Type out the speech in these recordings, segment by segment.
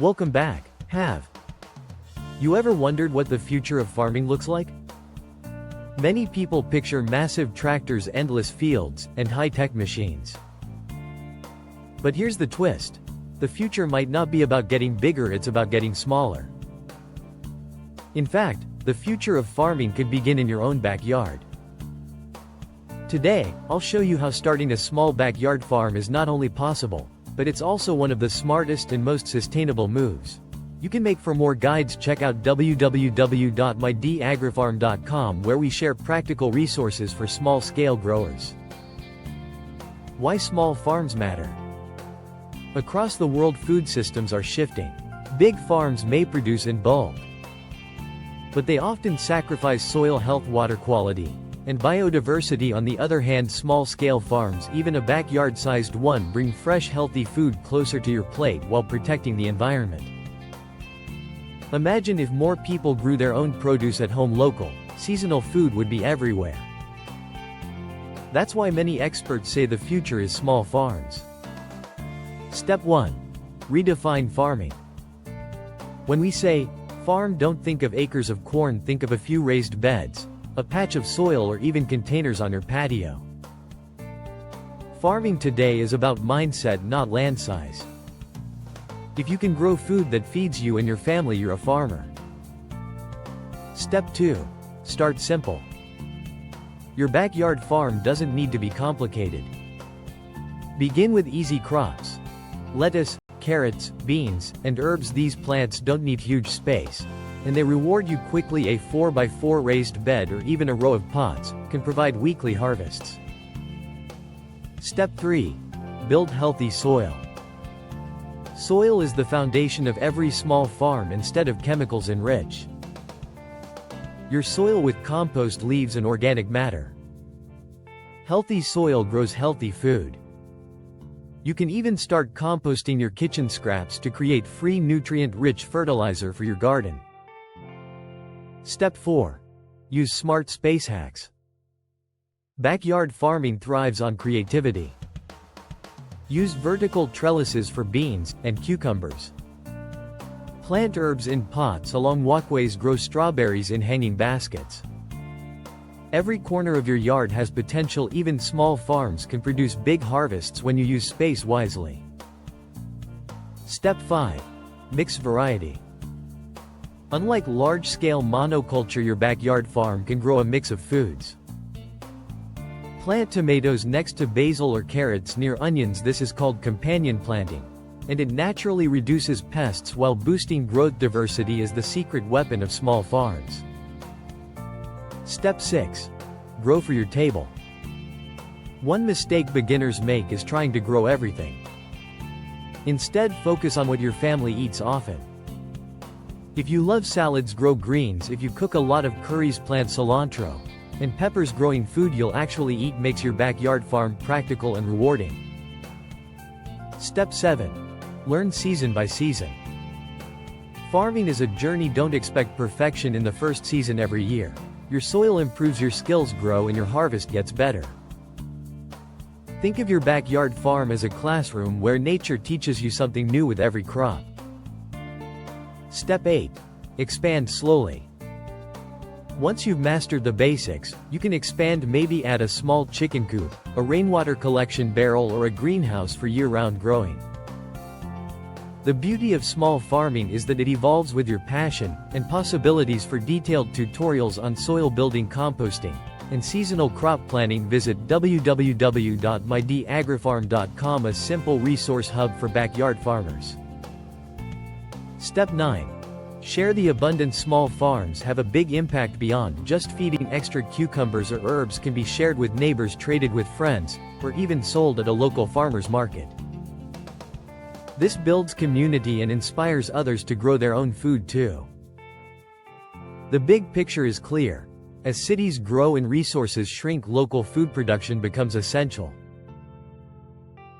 Welcome back. Have you ever wondered what the future of farming looks like? Many people picture massive tractors, endless fields, and high-tech machines. But here's the twist. The future might not be about getting bigger, it's about getting smaller. In fact, the future of farming could begin in your own backyard. Today, I'll show you how starting a small backyard farm is not only possible, but it's also one of the smartest and most sustainable moves you can make. For more guides, check out www.mydagrifarm.com, where we share practical resources for small-scale growers. Why small farms matter. Across the world, food systems are shifting. Big farms may produce in bulk, but they often sacrifice soil health, water quality, and biodiversity. On the other hand, small-scale farms, even a backyard-sized one, bring fresh, healthy food closer to your plate while protecting the environment. Imagine if more people grew their own produce at home. Local, seasonal food would be everywhere. That's why many experts say the future is small farms. Step 1. Redefine farming. When we say farm, don't think of acres of corn, think of a few raised beds, a patch of soil, or even containers on your patio. Farming today is about mindset, not land size. If you can grow food that feeds you and your family, you're a farmer. Step 2. Start simple. Your backyard farm doesn't need to be complicated. Begin with easy crops. Lettuce, carrots, beans, and herbs. These plants don't need huge space, and they reward you quickly. A 4x4 raised bed or even a row of pots can provide weekly harvests. Step 3. Build healthy soil. Soil is the foundation of every small farm. Instead of chemicals, enrich your soil with compost, leaves, and organic matter. Healthy soil grows healthy food. You can even start composting your kitchen scraps to create free, nutrient-rich fertilizer for your garden. Step 4. Use smart space hacks. Backyard farming thrives on creativity. Use vertical trellises for beans and cucumbers. Plant herbs in pots along walkways. Grow strawberries in hanging baskets. Every corner of your yard has potential. Even small farms can produce big harvests when you use space wisely. Step 5. Mix variety. Unlike large-scale monoculture, your backyard farm can grow a mix of foods. Plant tomatoes next to basil or carrots near onions. This is called companion planting, and it naturally reduces pests while boosting growth. Diversity is the secret weapon of small farms. Step 6. Grow for your table. One mistake beginners make is trying to grow everything. Instead, focus on what your family eats often. If you love salads, grow greens. If you cook a lot of curries, plant cilantro and peppers. Growing food you'll actually eat makes your backyard farm practical and rewarding. Step 7. Learn season by season. Farming is a journey. Don't expect perfection in the first season. Every year, your soil improves, your skills grow, and your harvest gets better. Think of your backyard farm as a classroom where nature teaches you something new with every crop. Step 8. Expand slowly. Once you've mastered the basics, you can expand. Maybe add a small chicken coop, a rainwater collection barrel, or a greenhouse for year-round growing. The beauty of small farming is that it evolves with your passion, and possibilities. For detailed tutorials on soil building, composting, and seasonal crop planting, visit www.mydagrifarm.com, a simple resource hub for backyard farmers. Step 9. Share the abundance. Small farms have a big impact beyond just feeding. Extra cucumbers or herbs can be shared with neighbors, traded with friends, or even sold at a local farmer's market. This builds community and inspires others to grow their own food too. The big picture is clear. As cities grow and resources shrink, local food production becomes essential.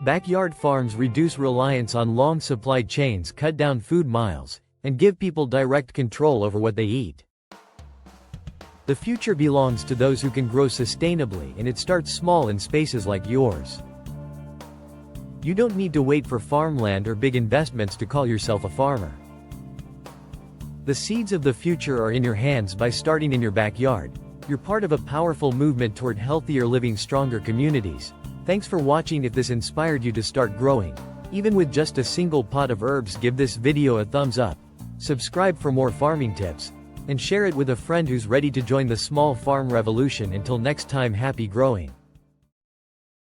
Backyard farms reduce reliance on long supply chains, cut down food miles, and give people direct control over what they eat. The future belongs to those who can grow sustainably, and it starts small in spaces like yours. You don't need to wait for farmland or big investments to call yourself a farmer. The seeds of the future are in your hands by starting in your backyard. You're part of a powerful movement toward healthier living, stronger communities. Thanks for watching. If this inspired you to start growing, even with just a single pot of herbs, give this video a thumbs up. Subscribe for more farming tips, and share it with a friend who's ready to join the small farm revolution. Until next time, happy growing.